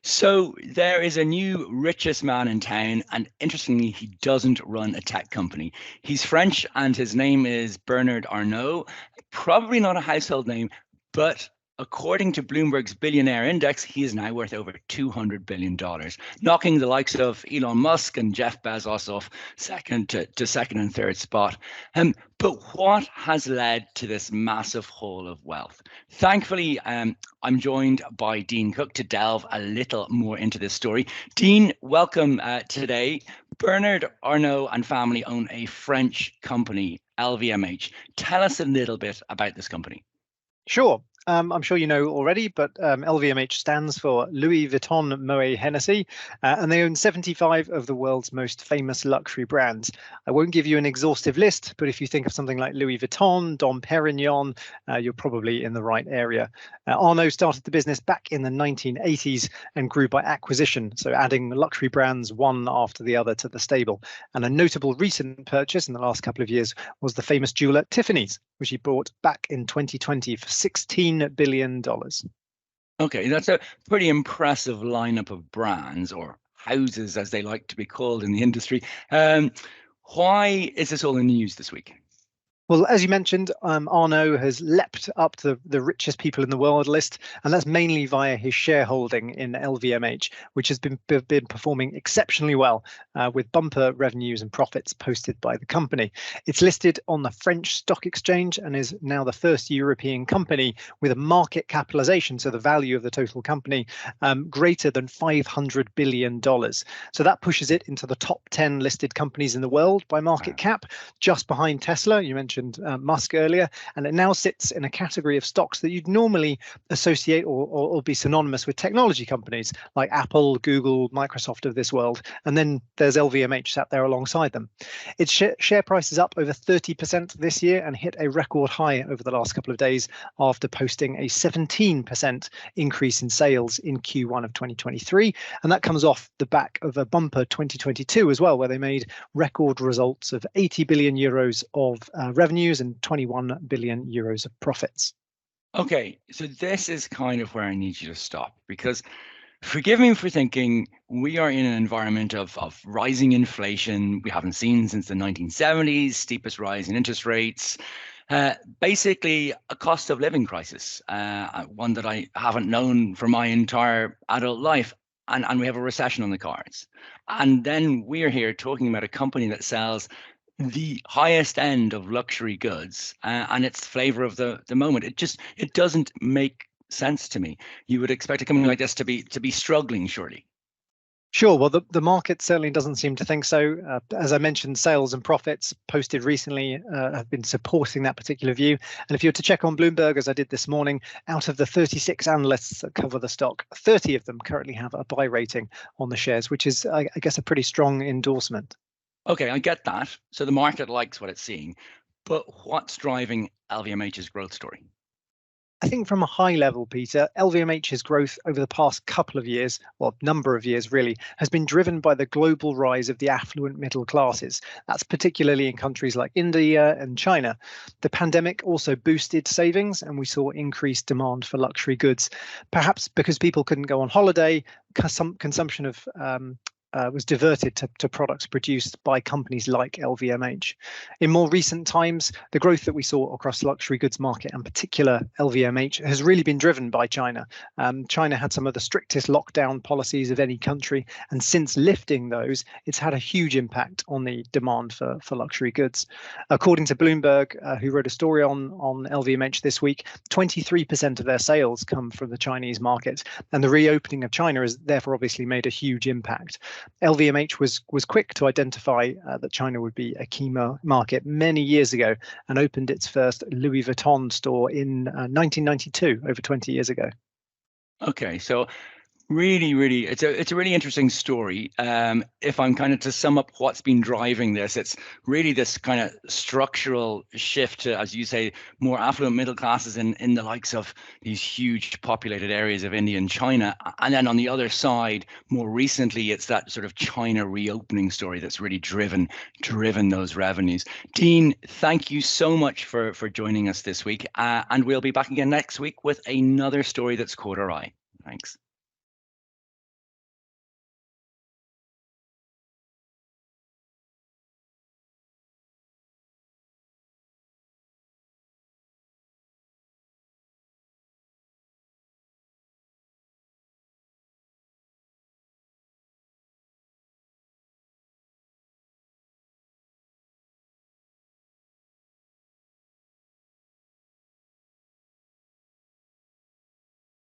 So there is a new richest man in town, and interestingly, he doesn't run a tech company. He's French, and his name is Bernard Arnault. Probably not a household name, but according to Bloomberg's billionaire index, he is now worth over $200 billion, knocking the likes of Elon Musk and Jeff Bezos off second to second and third spot. But what has led to this massive haul of wealth? Thankfully, I'm joined by Dean Cook to delve a little more into this story. Dean, welcome today. Bernard Arnault and family own a French company, LVMH. Tell us a little bit about this company. Sure. I'm sure you know already, but LVMH stands for Louis Vuitton Moet Hennessy, and they own 75 of the world's most famous luxury brands. I won't give you an exhaustive list, but if you think of something like Louis Vuitton, Dom Perignon, you're probably in the right area. Arnault started the business back in the 1980s and grew by acquisition, so adding luxury brands one after the other to the stable. And a notable recent purchase in the last couple of years was the famous jeweler Tiffany's, which he bought back in 2020 for $16 billion. Okay, that's a pretty impressive lineup of brands, or houses as they like to be called in the industry. Why is this all in the news this week? Well, as you mentioned, Arnault has leapt up to the richest people in the world list, and that's mainly via his shareholding in LVMH, which has been performing exceptionally well with bumper revenues and profits posted by the company. It's listed on the French stock exchange and is now the first European company with a market capitalization, so the value of the total company, greater than $500 billion. So that pushes it into the top 10 listed companies in the world by market cap, just behind Tesla. You mentioned Musk earlier, and it now sits in a category of stocks that you'd normally associate or be synonymous with technology companies like Apple, Google, Microsoft of this world. And then there's LVMH sat there alongside them. Its share price is up over 30% this year and hit a record high over the last couple of days after posting a 17% increase in sales in Q1 of 2023. And that comes off the back of a bumper 2022 as well, where they made record results of 80 billion euros of revenues and 21 billion euros of profits. Okay, so this is kind of where I need you to stop, because forgive me for thinking we are in an environment of rising inflation we haven't seen since the 1970s, steepest rise in interest rates, basically a cost of living crisis, one that I haven't known for my entire adult life. And we have a recession on the cards. And then we're here talking about a company that sells the highest end of luxury goods, and it's the flavor of the moment. It doesn't make sense to me. You would expect a company like this to be struggling, surely. Sure. Well, the market certainly doesn't seem to think so. As I mentioned, sales and profits posted recently have been supporting that particular view. And if you were to check on Bloomberg, as I did this morning, out of the 36 analysts that cover the stock, 30 of them currently have a buy rating on the shares, which is, I guess, a pretty strong endorsement. Okay, I get that. So the market likes what it's seeing, but what's driving LVMH's growth story? I think from a high level, Peter, LVMH's growth over the past couple of years, or number of years really, has been driven by the global rise of the affluent middle classes. That's particularly in countries like India and China. The pandemic also boosted savings, and we saw increased demand for luxury goods, perhaps because people couldn't go on holiday. Consumption of was diverted to products produced by companies like LVMH. In more recent times, the growth that we saw across the luxury goods market, and particular LVMH, has really been driven by China. China had some of the strictest lockdown policies of any country, and since lifting those, it's had a huge impact on the demand for luxury goods. According to Bloomberg, who wrote a story on LVMH this week, 23% of their sales come from the Chinese market, and the reopening of China has therefore obviously made a huge impact. LVMH was quick to identify that China would be a key market many years ago and opened its first Louis Vuitton store in 1992, over 20 years ago. Okay, so really, it's a really interesting story. If I'm kind of to sum up what's been driving this, it's really this kind of structural shift to, as you say, more affluent middle classes in the likes of these huge populated areas of India and China. And then on the other side, more recently, it's that sort of China reopening story that's really driven those revenues. Dean, thank you so much for joining us this week. And we'll be back again next week with another story that's caught our eye. Thanks.